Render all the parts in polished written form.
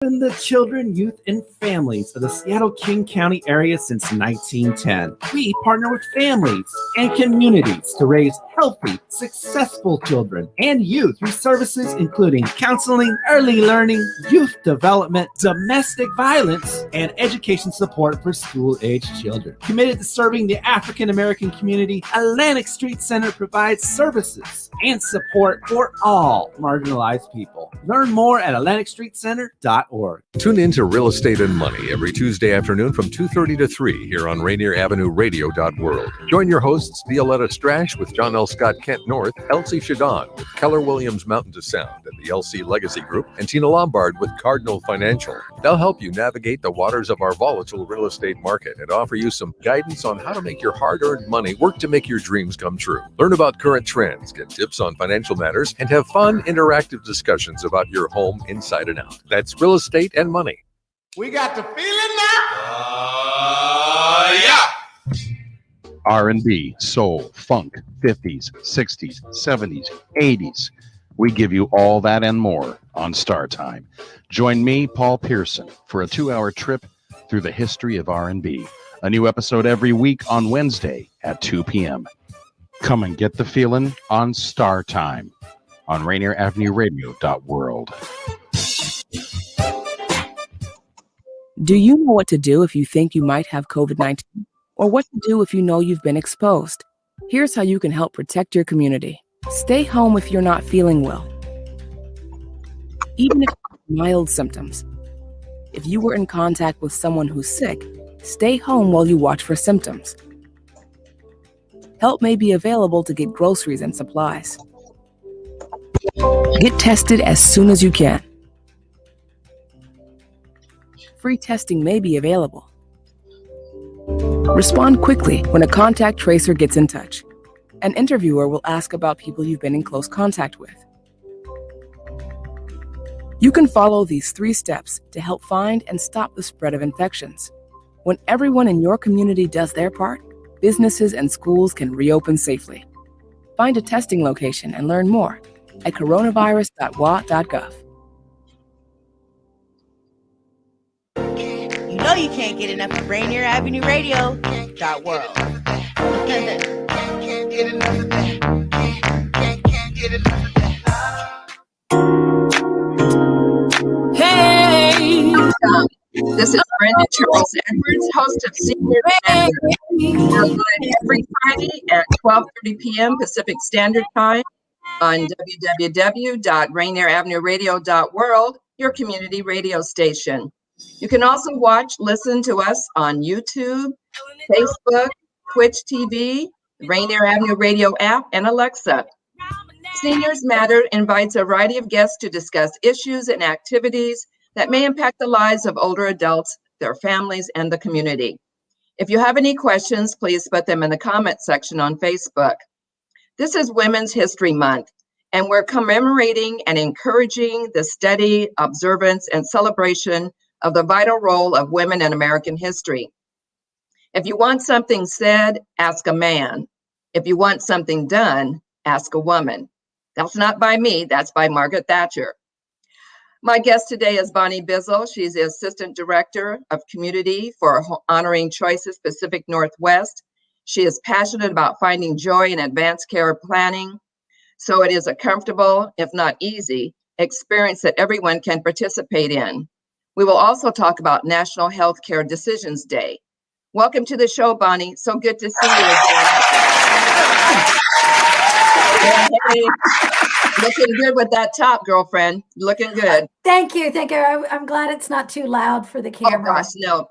And the children, youth, and families of the Seattle-King County area since 1910. We partner with families and communities to raise healthy, successful children and youth through services including counseling, early learning, youth development, domestic violence, and education support for school-aged children. Committed to serving the African-American community, Atlantic Street Center provides services and support for all marginalized people. Learn more at AtlanticStreetCenter.org. Tune in to Real Estate and Money every Tuesday afternoon from 2:30 to 3 here on Rainier Avenue Radio.world. Join your hosts Violetta Strash with John L. Scott Kent North, Elsie Shadon with Keller Williams Mountain to Sound and the LC Legacy Group, and Tina Lombard with Cardinal Financial. They'll help you navigate the waters of our volatile real estate market and offer you some guidance on how to make your hard-earned money work to make your dreams come true. Learn about current trends, get tips on financial matters, and have fun, interactive discussions about your home inside and out. That's Real Estate and Money. We got the feeling now. Yeah. R&B, soul, funk, 50s, 60s, 70s, 80s. We give you all that and more on Star Time. Join me, Paul Pearson, for a 2-hour trip through the history of R&B. A new episode every week on Wednesday at 2 p.m. Come and get the feeling on Star Time on Rainier Avenue Radio.world. Do you know what to do if you think you might have COVID-19? Or what to do if you know you've been exposed? Here's how you can help protect your community. Stay home if you're not feeling well, even if you have mild symptoms. If you were in contact with someone who's sick, stay home while you watch for symptoms. Help may be available to get groceries and supplies. Get tested as soon as you can. Free testing may be available. Respond quickly when a contact tracer gets in touch. An interviewer will ask about people you've been in close contact with. You can follow these 3 steps to help find and stop the spread of infections. When everyone in your community does their part, businesses and schools can reopen safely. Find a testing location and learn more at coronavirus.wa.gov. You know you can't get enough of Rainier Avenue Radio.world. Hey! This is Brenda Charles-Edwards, host of Senior Matter. We're live every Friday at 12:30 p.m. Pacific Standard Time on www.RainierAvenueRadio.world, your community radio station. You can also listen to us on YouTube, Facebook, Twitch TV, Rainier Avenue Radio App, and Alexa. Seniors Matter invites a variety of guests to discuss issues and activities that may impact the lives of older adults, their families, and the community. If you have any questions, please put them in the comment section on Facebook. This is Women's History Month, and we're commemorating and encouraging the study, observance, and celebration of the vital role of women in American history. If you want something said, ask a man. If you want something done, ask a woman. That's not by me, that's by Margaret Thatcher. My guest today is Bonnie Bizzell. She's the Assistant Director of Community for Honoring Choices Pacific Northwest. She is passionate about finding joy in advanced care planning, so it is a comfortable, if not easy, experience that everyone can participate in. We will also talk about National Healthcare Decisions Day. Welcome to the show, Bonnie. So good to see you again. Hey, looking good with that top, girlfriend. Looking good. Thank you. I'm glad it's not too loud for the camera. Oh gosh, no.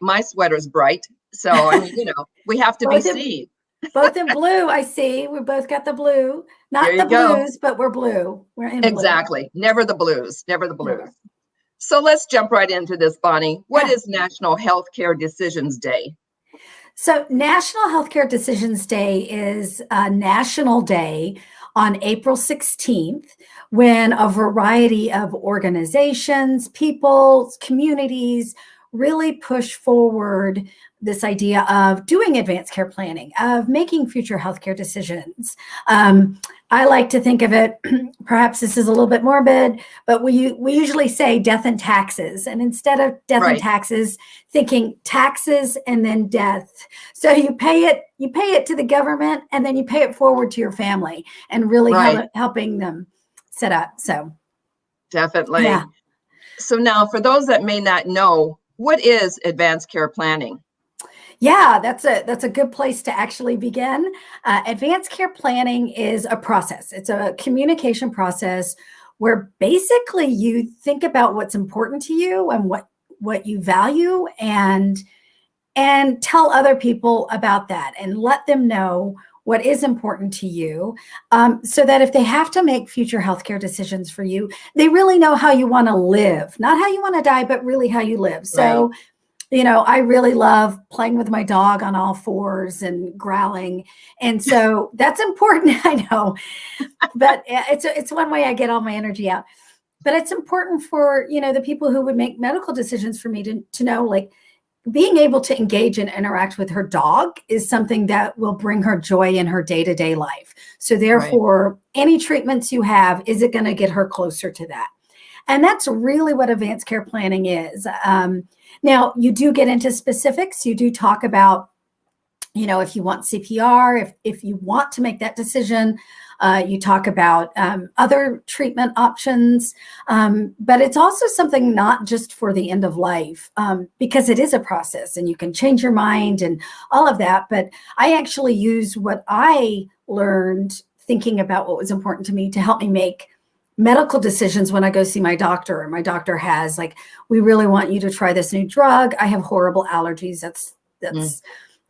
My sweater's bright, so we have to be seen. Both in blue, I see. We both got the blue. Not the blues, but we're blue. We're in blue. Exactly. Never the blues. Never the blues. So let's jump right into this, Bonnie. What is National Healthcare Decisions Day? So National Healthcare Decisions Day is a national day on April 16th when a variety of organizations, people, communities really push forward this idea of doing advanced care planning, of making future healthcare decisions. I like to think of it, perhaps this is a little bit morbid, but we usually say death and taxes. And instead of death and taxes, thinking taxes and then death. So you pay it to the government, and then you pay it forward to your family, and really helping them set up. So definitely. Yeah. So now, for those that may not know, what is advanced care planning? Yeah, that's a good place to actually begin. Advanced care planning is a process. It's a communication process where basically you think about what's important to you and what you value, and tell other people about that, and let them know what is important to you, so that if they have to make future healthcare decisions for you, they really know how you want to live, not how you want to die, but really how you live. So I really love playing with my dog on all fours and growling. And so that's important, I know, but it's one way I get all my energy out. But it's important for, the people who would make medical decisions for me to know, like, being able to engage and interact with her dog is something that will bring her joy in her day-to-day life. So therefore, any treatments you have, is it going to get her closer to that? And that's really what advanced care planning is. Now, you do get into specifics. You do talk about, if you want CPR, if you want to make that decision, you talk about other treatment options. But it's also something not just for the end of life, because it is a process and you can change your mind and all of that. But I actually use what I learned thinking about what was important to me to help me make medical decisions when I go see my doctor, and my doctor has, like, we really want you to try this new drug. I have horrible allergies. That's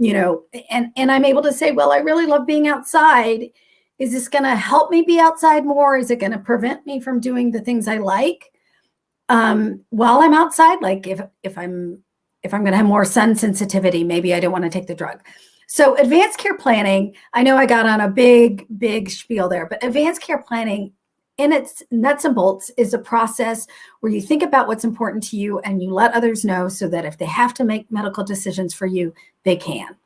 and I'm able to say, well, I really love being outside. Is this going to help me be outside more? Is it going to prevent me from doing the things I like while I'm outside? Like if I'm going to have more sun sensitivity, maybe I don't want to take the drug. So advanced care planning, I know I got on a big spiel there, but advanced care planning in its nuts and bolts is a process where you think about what's important to you and you let others know, so that if they have to make medical decisions for you, they can.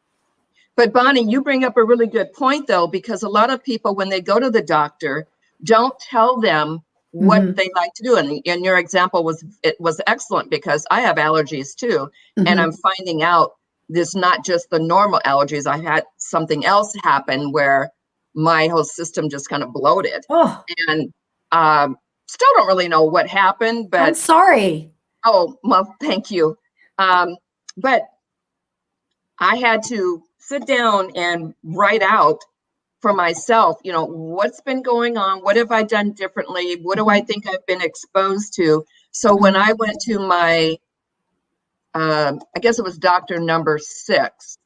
But Bonnie, you bring up a really good point, though, because a lot of people, when they go to the doctor, don't tell them what they like to do. And your example was excellent, because I have allergies too. And I'm finding out this, not just the normal allergies. I had something else happen where my whole system just kind of bloated. And still don't really know what happened, but I'm sorry. Oh, well, thank you. But I had to sit down and write out for myself, what's been going on? What have I done differently? What do I think I've been exposed to? So when I went to my, I guess it was doctor number 6,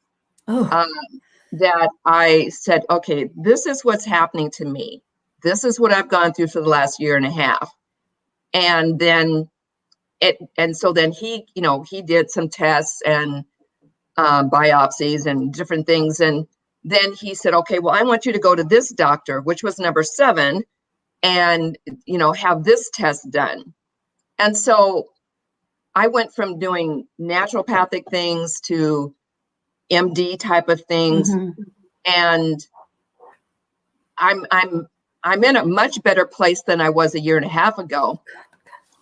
that I said, okay, this is what's happening to me. This is what I've gone through for the last year and a half. And then so then he did some tests and biopsies and different things. And then he said, okay, well, I want you to go to this doctor, which was number 7, and, have this test done. And so I went from doing naturopathic things to MD type of things. And I'm in a much better place than I was a year and a half ago.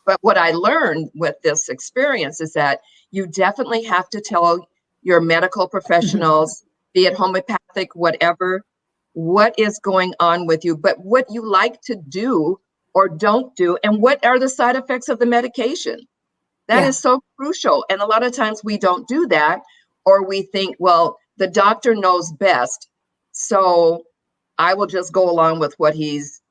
But what I learned with this experience is that you definitely have to tell your medical professionals, be it homeopathic, whatever, what is going on with you, but what you like to do or don't do, and what are the side effects of the medication. That is so crucial. And a lot of times we don't do that, or we think, well, the doctor knows best, so I will just go along with what he's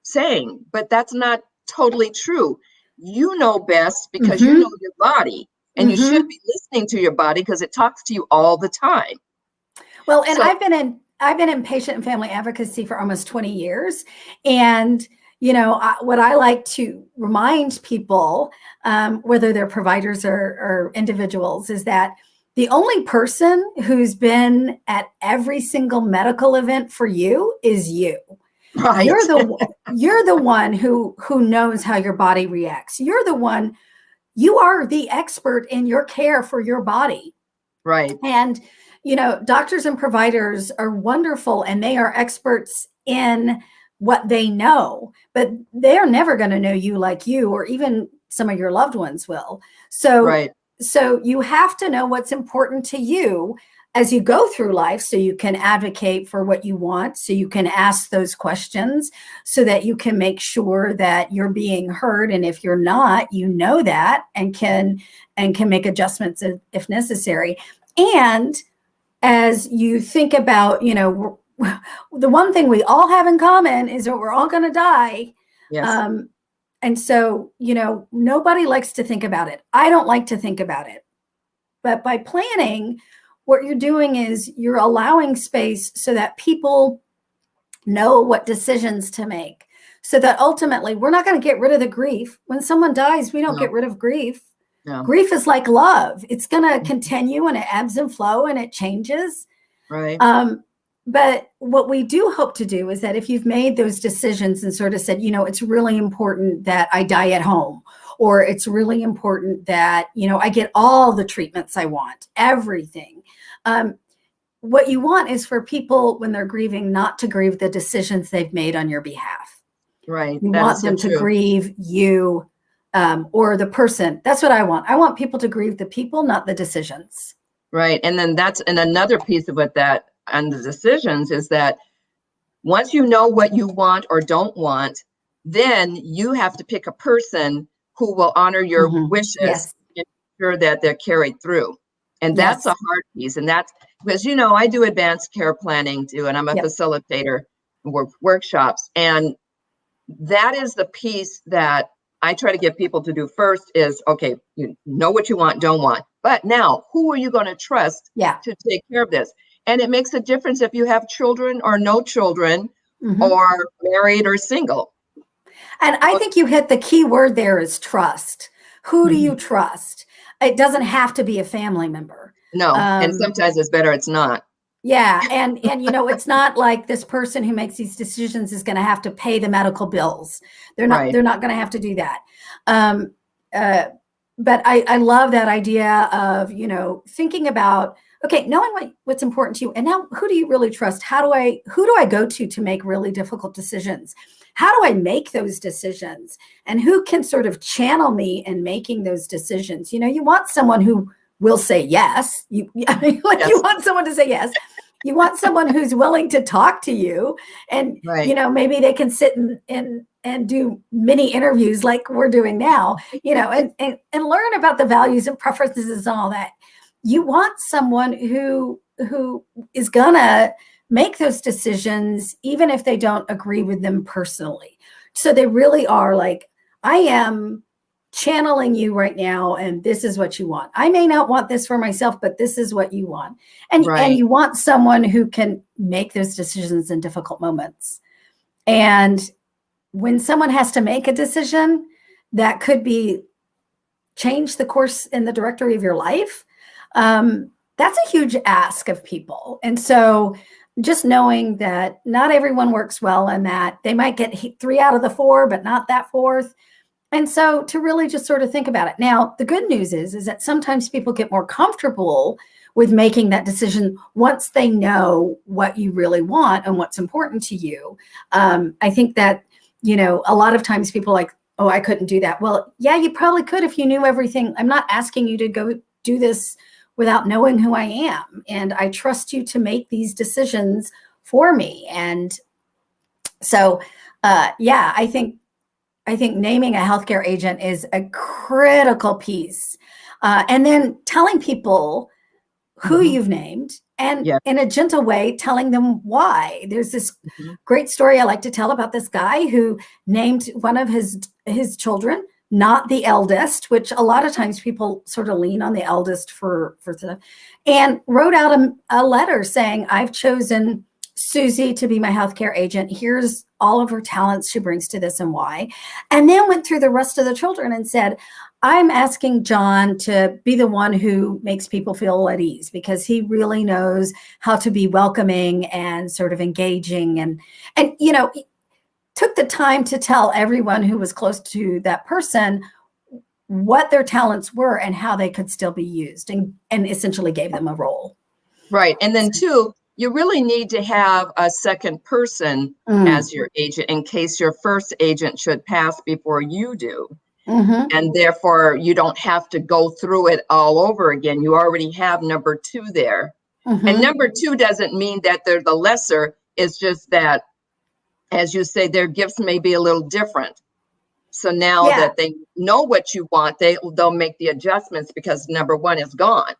saying. But that's not totally true. You know best because you know your body, and you should be listening to your body because it talks to you all the time. Well, and so, I've been in patient and family advocacy for almost 20 years. And, what I like to remind people, whether they're providers or individuals, is that the only person who's been at every single medical event for you is you. Right. You're the one who knows how your body reacts. You are the expert in your care for your body. Right. And, doctors and providers are wonderful, and they are experts in what they know, but they're never going to know you like you, or even some of your loved ones will. So, so you have to know what's important to you as you go through life, so you can advocate for what you want, so you can ask those questions, so that you can make sure that you're being heard. And if you're not, you know that, and can make adjustments if necessary. And as you think about, you know, the one thing we all have in common is that we're all going to die. Yes. And so, you know, nobody likes to think about it. I don't like to think about it. But by planning, what you're doing is you're allowing space so that people know what decisions to make, so that ultimately we're not going to get rid of the grief. When someone dies, we don't get rid of grief. No. Grief is like love. It's going to continue, and it ebbs and flow, and it changes. Right. But what we do hope to do is that if you've made those decisions and sort of said, you know, it's really important that I die at home, or it's really important that, you know, I get all the treatments I want, everything. What you want is for people, when they're grieving, not to grieve the decisions they've made on your behalf. Right. You want them to grieve you, or the person. That's what I want. I want people to grieve the people, not the decisions. Right. And then another piece of what that, and the decisions, is that once you know what you want or don't want, then you have to pick a person who will honor your wishes and ensure that they're carried through. And that's a hard piece. And that's because, you know, I do advanced care planning too, and I'm a facilitator for workshops. And that is the piece that I try to get people to do first is, okay, you know what you want, don't want. But now, who are you going to trust to take care of this? And it makes a difference if you have children or no children, or married or single. And I think you hit the key word there is trust. Who do you trust? It doesn't have to be a family member. No, and sometimes it's better it's not. Yeah, and you know, it's not like this person who makes these decisions is going to have to pay the medical bills. They're not going to have to do that. But I love that idea of, you know, thinking about, okay, knowing what's important to you, and now who do you really trust? Who do I go to make really difficult decisions? How do I make those decisions? And who can sort of channel me in making those decisions? You know, you want someone who will say yes. You want someone to say yes. You want someone who's willing to talk to you, and you know, maybe they can sit and do mini interviews like we're doing now, you know, and learn about the values and preferences and all that. You want someone who is gonna make those decisions, even if they don't agree with them personally. So they really are like, I am channeling you right now, and this is what you want. I may not want this for myself, but this is what you want. And you want someone who can make those decisions in difficult moments. And when someone has to make a decision that could be change the course in the directory of your life, that's a huge ask of people. And so just knowing that not everyone works well, and that they might get 3 out of the 4, but not that 4th. And so to really just sort of think about it. Now, the good news is that sometimes people get more comfortable with making that decision once they know what you really want and what's important to you. I think that, you know, a lot of times people are like, oh, I couldn't do that. Well, yeah, you probably could if you knew everything. I'm not asking you to go do this without knowing who I am. And I trust you to make these decisions for me. And so, I think naming a healthcare agent is a critical piece. And then telling people who you've named, and in a gentle way, telling them why. There's this great story I like to tell about this guy who named one of his children not the eldest, which a lot of times people sort of lean on the eldest for and wrote out a letter saying, I've chosen Susie to be my healthcare agent. Here's all of her talents she brings to this and why. And then went through the rest of the children and said, I'm asking John to be the one who makes people feel at ease, because he really knows how to be welcoming and sort of engaging. And you know, took the time to tell everyone who was close to that person what their talents were and how they could still be used, and essentially gave them a role. Right. And then too, you really need to have a second person as your agent in case your first agent should pass before you do. And therefore, you don't have to go through it all over again. You already have number 2 there. And number 2 doesn't mean that they're the lesser. It's just that, as you say, their gifts may be a little different. So now that they know what you want, they'll make the adjustments because number 1 is gone.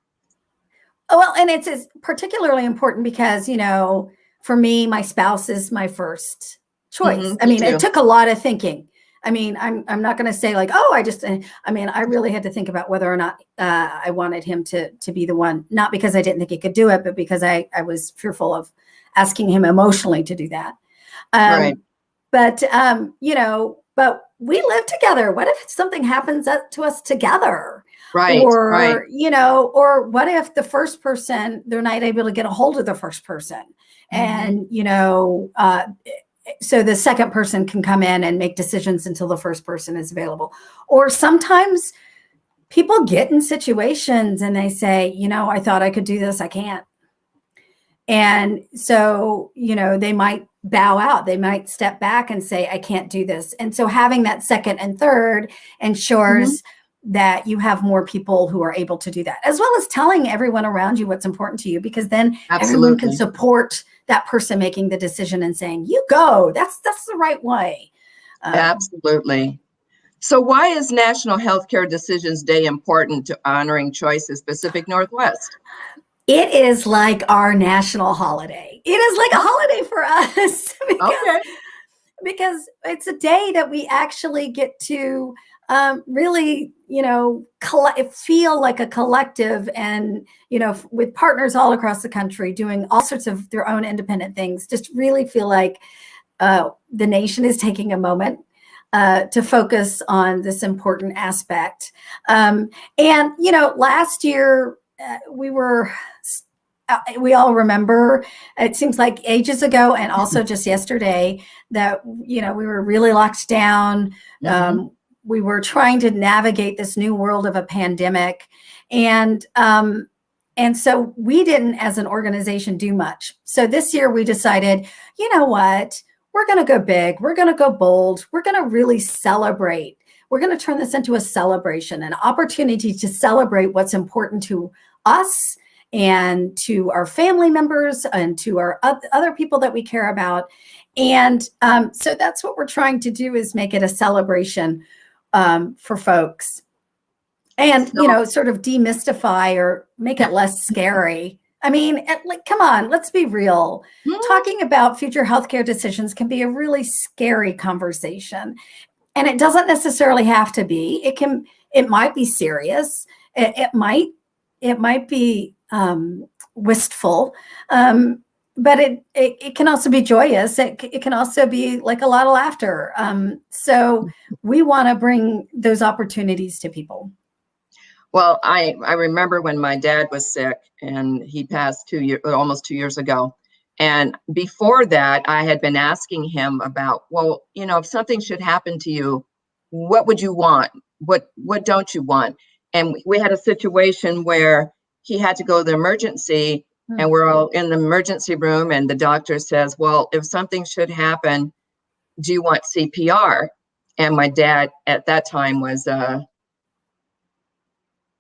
Well, and it's particularly important because, you know, for me, my spouse is my first choice. I mean, it took a lot of thinking. I mean, I'm not going to say like, oh, I really had to think about whether or not I wanted him to be the one, not because I didn't think he could do it, but because I was fearful of asking him emotionally to do that. Right. But, you know, but we live together. What if something happens to us together? Right. Or, you know, or what if the first person, they're not able to get a hold of the first person and, you know, so the second person can come in and make decisions until the first person is available. Or sometimes people get in situations and they say, you know, I thought I could do this. I can't. And so, you know, they might bow out. They might step back and say, I can't do this. And so having that second and third ensures that you have more people who are able to do that, as well as telling everyone around you what's important to you, because then everyone can support that person making the decision and saying, you go, that's the right way. Absolutely. So why is National Healthcare Decisions Day important to honoring Choices Pacific Northwest? It is like our national holiday. It is like a holiday for us because it's a day that we actually get to really, you know, feel like a collective and, you know, with partners all across the country doing all sorts of their own independent things, just really feel like the nation is taking a moment to focus on this important aspect. And, you know, last year we all remember, it seems like ages ago and also just yesterday that, you know, we were really locked down. We were trying to navigate this new world of a pandemic. And so we didn't, as an organization, do much. So this year we decided, you know what, we're going to go big. We're going to go bold. We're going to really celebrate. We're going to turn this into a celebration, an opportunity to celebrate what's important to us and to our family members and to our other people that we care about. And so that's what we're trying to do, is make it a celebration for folks and, you know, sort of demystify or make it less scary. I mean, like, come on, let's be real. Talking about future healthcare decisions can be a really scary conversation, and it doesn't necessarily have to be. It might be serious. It might be wistful, but it can also be joyous. It can also be like a lot of laughter. So we want to bring those opportunities to people. Well, I remember when my dad was sick and he passed almost 2 years ago. And before that, I had been asking him about, well, you know, if something should happen to you, what would you want? What don't you want? And we had a situation where he had to go to the emergency, and we're all in the emergency room, and the doctor says, well, if something should happen, do you want CPR? And my dad at that time was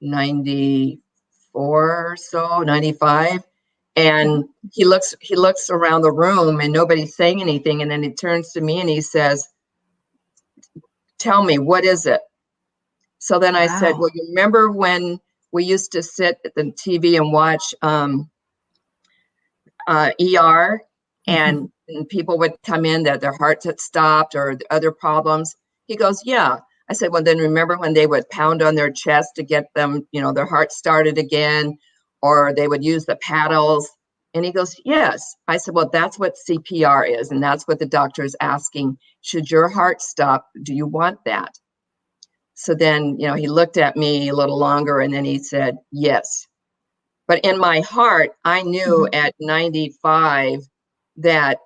94 or so, 95. And he looks around the room and nobody's saying anything. And then he turns to me and he says, tell me, what is it? So then I said, well, you remember when we used to sit at the TV and watch ER, and people would come in that their hearts had stopped or other problems? He goes, yeah. I said, well, then remember when they would pound on their chest to get them, you know, their heart started again, or they would use the paddles? And he goes, yes. I said, well, that's what CPR is. And that's what the doctor is asking. Should your heart stop? Do you want that? So then, you know, he looked at me a little longer and then he said, yes. But in my heart, I knew at 95 that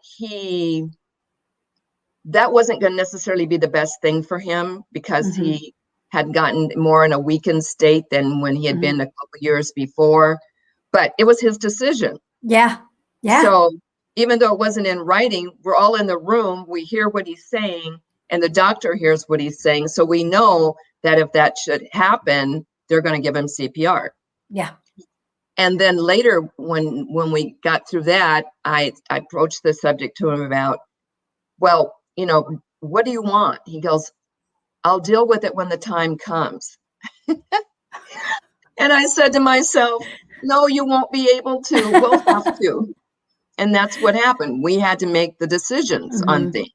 that wasn't going to necessarily be the best thing for him, because he had gotten more in a weakened state than when he had been a couple years before. But it was his decision. Yeah. Yeah. So even though it wasn't in writing, we're all in the room, we hear what he's saying, and the doctor hears what he's saying. So we know that if that should happen, they're going to give him CPR. Yeah. And then later, when we got through that, I approached the subject to him about, well, you know, what do you want? He goes, I'll deal with it when the time comes. And I said to myself, no, you won't be able to. We'll have to. And that's what happened. We had to make the decisions on things.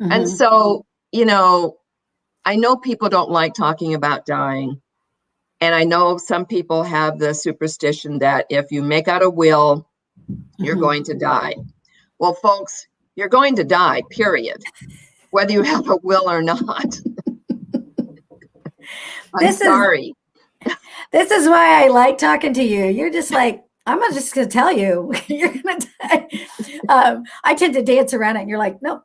And so, you know, I know people don't like talking about dying. And I know some people have the superstition that if you make out a will, you're going to die. Well, folks, you're going to die, period, whether you have a will or not. I'm sorry. This is why I like talking to you. You're just like, I'm just going to tell you, you're going to die. I tend to dance around it and you're like, no.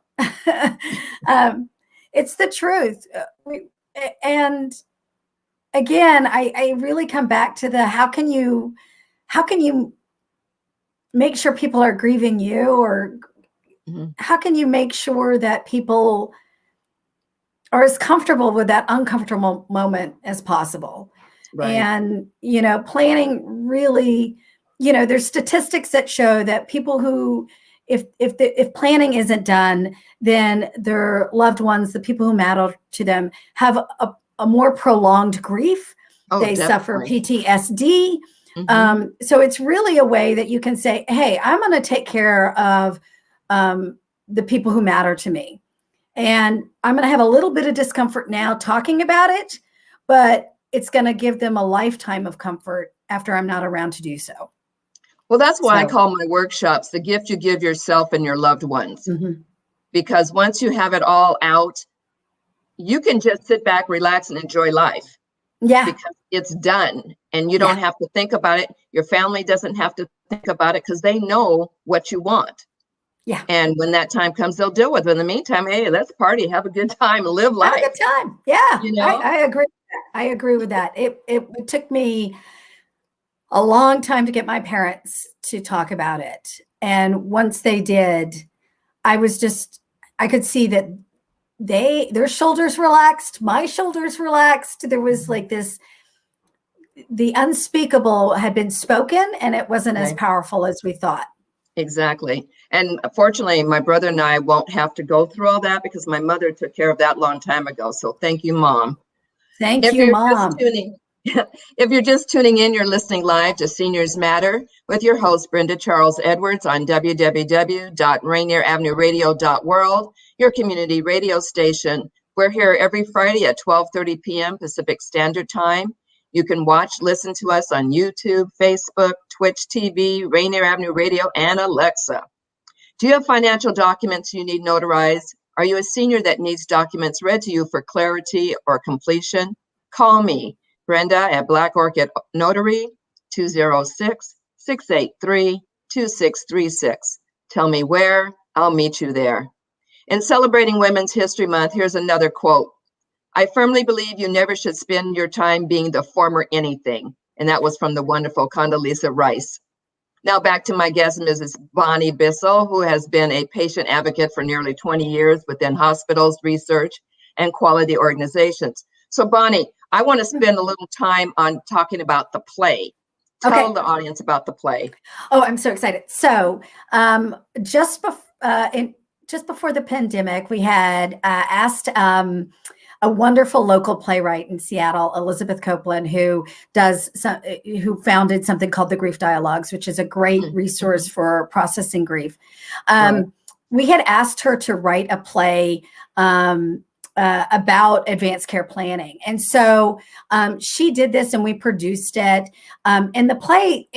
It's the truth. And again, I really come back to the, how can you make sure people are grieving you, or how can you make sure that people are as comfortable with that uncomfortable moment as possible? Right. And, you know, planning really, you know, there's statistics that show that people who, if planning isn't done, then their loved ones, the people who matter to them, have a more prolonged grief. They suffer PTSD. So it's really a way that you can say, hey, I'm going to take care of the people who matter to me. And I'm going to have a little bit of discomfort now talking about it, but it's going to give them a lifetime of comfort after I'm not around to do so. Well, that's why I call my workshops the gift you give yourself and your loved ones. Because once you have it all out, you can just sit back, relax, and enjoy life. Yeah. Because it's done and you don't have to think about it. Your family doesn't have to think about it because they know what you want. Yeah. And when that time comes, they'll deal with it. In the meantime, hey, let's party, have a good time, live life. Have a good time. Yeah. You know? I agree. I agree with that. It took me a long time to get my parents to talk about it. And once they did, I could see that their shoulders relaxed, my shoulders relaxed. There was like the unspeakable had been spoken, and it wasn't as powerful as we thought. Exactly. And fortunately, my brother and I won't have to go through all that because my mother took care of that a long time ago. So thank you, Mom. Thank you, Mom. If you're just tuning in, you're listening live to Seniors Matter with your host, Brenda Charles-Edwards, on www.rainieravenueradio.world, your community radio station. We're here every Friday at 12:30 p.m. Pacific Standard Time. You can watch, listen to us on YouTube, Facebook, Twitch TV, Rainier Avenue Radio, and Alexa. Do you have financial documents you need notarized? Are you a senior that needs documents read to you for clarity or completion? Call me, Brenda, at Black Orchid Notary, 206-683-2636. Tell me where, I'll meet you there. In celebrating Women's History Month, here's another quote. I firmly believe you never should spend your time being the former anything. And that was from the wonderful Condoleezza Rice. Now back to my guest, Mrs. Bonnie Bizzell, who has been a patient advocate for nearly 20 years within hospitals, research, and quality organizations. So Bonnie, I want to spend a little time on talking about the play. Tell the audience about the play. Oh, I'm so excited. So just before the pandemic, we had asked a wonderful local playwright in Seattle, Elizabeth Copeland, who founded something called the Grief Dialogues, which is a great resource for processing grief. We had asked her to write a play about advanced care planning. And so she did this and we produced it. And the play,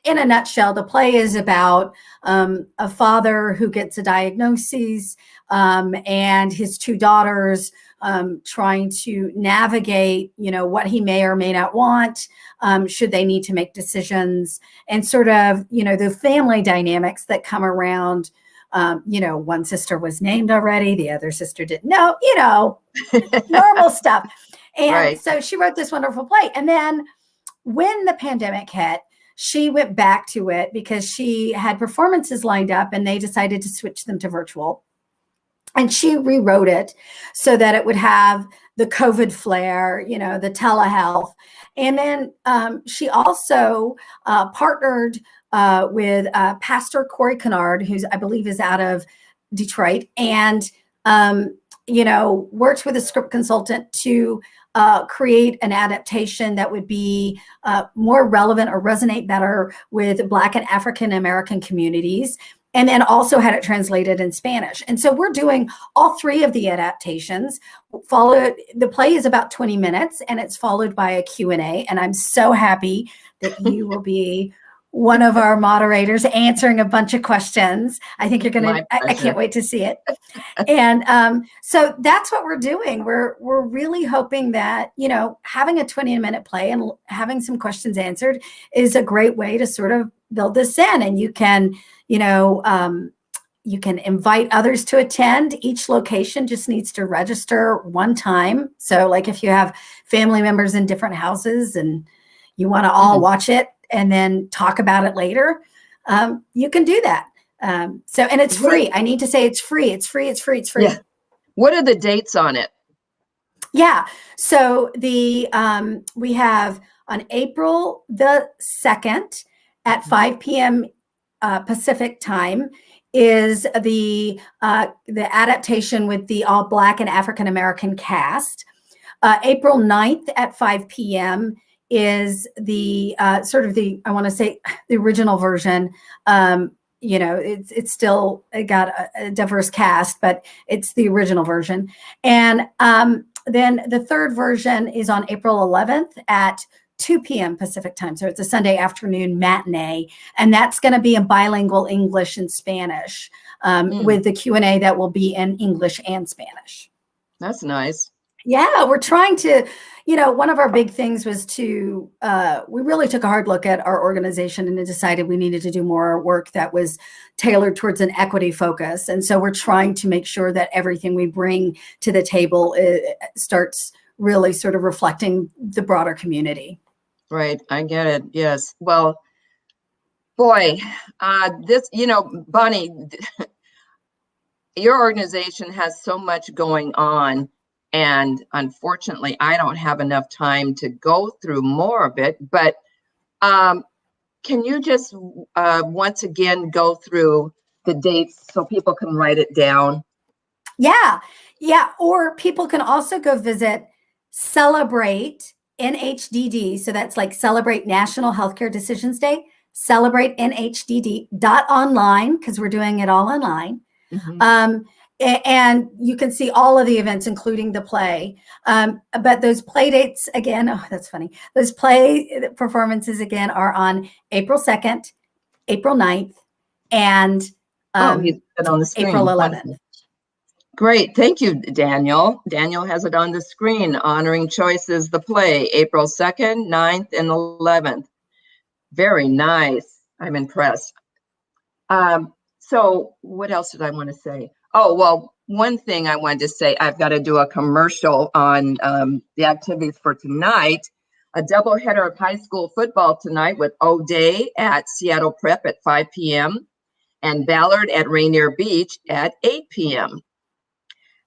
in a nutshell, the play is about a father who gets a diagnosis and his two daughters trying to navigate, what he may or may not want, should they need to make decisions, and sort of, the family dynamics that come around. One sister was named already, the other sister didn't know, normal stuff. And so she wrote this wonderful play. And then when the pandemic hit, she went back to it because she had performances lined up and they decided to switch them to virtual. And she rewrote it so that it would have the COVID flair, the telehealth. And then she also partnered with Pastor Corey Kennard, who's, I believe, is out of Detroit, and, worked with a script consultant to create an adaptation that would be more relevant or resonate better with Black and African American communities. And then also had it translated in Spanish. And so we're doing all three of the adaptations. The play is about 20 minutes and it's followed by a Q&A. And I'm so happy that you will be one of our moderators answering a bunch of questions. I think you're going to, I can't wait to see it. And so that's what we're doing. We're really hoping that, having a 20-minute play and having some questions answered is a great way to sort of build this in. And you can, you can invite others to attend. Each location just needs to register one time. So like if you have family members in different houses and you want to all watch it and then talk about it later, you can do that. And it's free. I need to say it's free. It's free. Yeah. What are the dates on it? Yeah. So we have on April the 2nd at 5 p.m. Pacific time is the adaptation with the all Black and African American cast. April 9th at 5 p.m. is the I want to say the original version. It's still got a diverse cast, but it's the original version. And then the third version is on April 11th at 2 p.m. Pacific time. So it's a Sunday afternoon matinee. And that's going to be a bilingual English and Spanish with the Q&A that will be in English and Spanish. That's nice. Yeah, we're trying to, one of our big things was to, we really took a hard look at our organization and decided we needed to do more work that was tailored towards an equity focus. And so we're trying to make sure that everything we bring to the table starts really sort of reflecting the broader community. Right. I get it. Yes. Well, boy, Bonnie, your organization has so much going on. And unfortunately, I don't have enough time to go through more of it. But can you just once again go through the dates so people can write it down? Yeah. Or people can also go visit Celebrate NHDD. So that's like Celebrate National Healthcare Decisions Day. Celebrate NHDD.online because we're doing it all online. Mm-hmm. And you can see all of the events, including the play. But those play dates again, oh, that's funny. Those play performances again are on April 2nd, April 9th, and he's been on the screen. April 11th. Great. Thank you, Daniel. Daniel has it on the screen, Honoring Choices, the play, April 2nd, 9th, and 11th. Very nice. I'm impressed. So what else did I want to say? Oh, well, one thing I wanted to say, I've got to do a commercial on the activities for tonight. A doubleheader of high school football tonight with O'Day at Seattle Prep at 5 p.m. and Ballard at Rainier Beach at 8 p.m.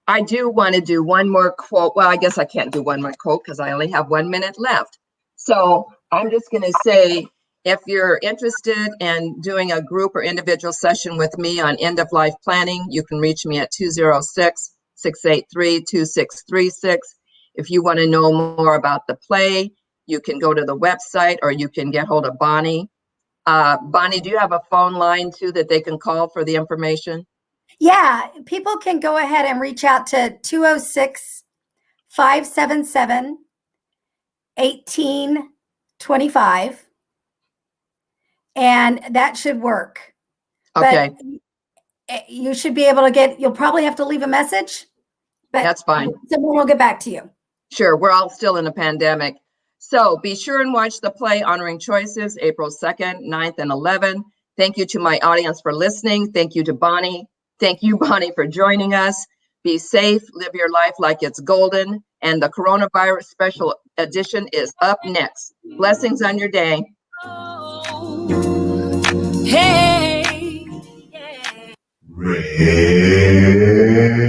I do want to do one more quote. Well, I guess I can't do one more quote because I only have 1 minute left. So I'm just going to say, if you're interested in doing a group or individual session with me on end-of-life planning, you can reach me at 206-683-2636. If you want to know more about the play, you can go to the website or you can get hold of Bonnie. Bonnie, do you have a phone line too that they can call for the information? Yeah, people can go ahead and reach out to 206-577-1825. And that should work. Okay. But you should be able to you'll probably have to leave a message. But that's fine. Someone will get back to you. Sure. We're all still in a pandemic. So be sure and watch the play Honoring Choices, April 2nd, 9th, and 11th. Thank you to my audience for listening. Thank you to Bonnie. Thank you, Bonnie, for joining us. Be safe. Live your life like it's golden. And the coronavirus special edition is up next. Blessings on your day. Hey, yeah.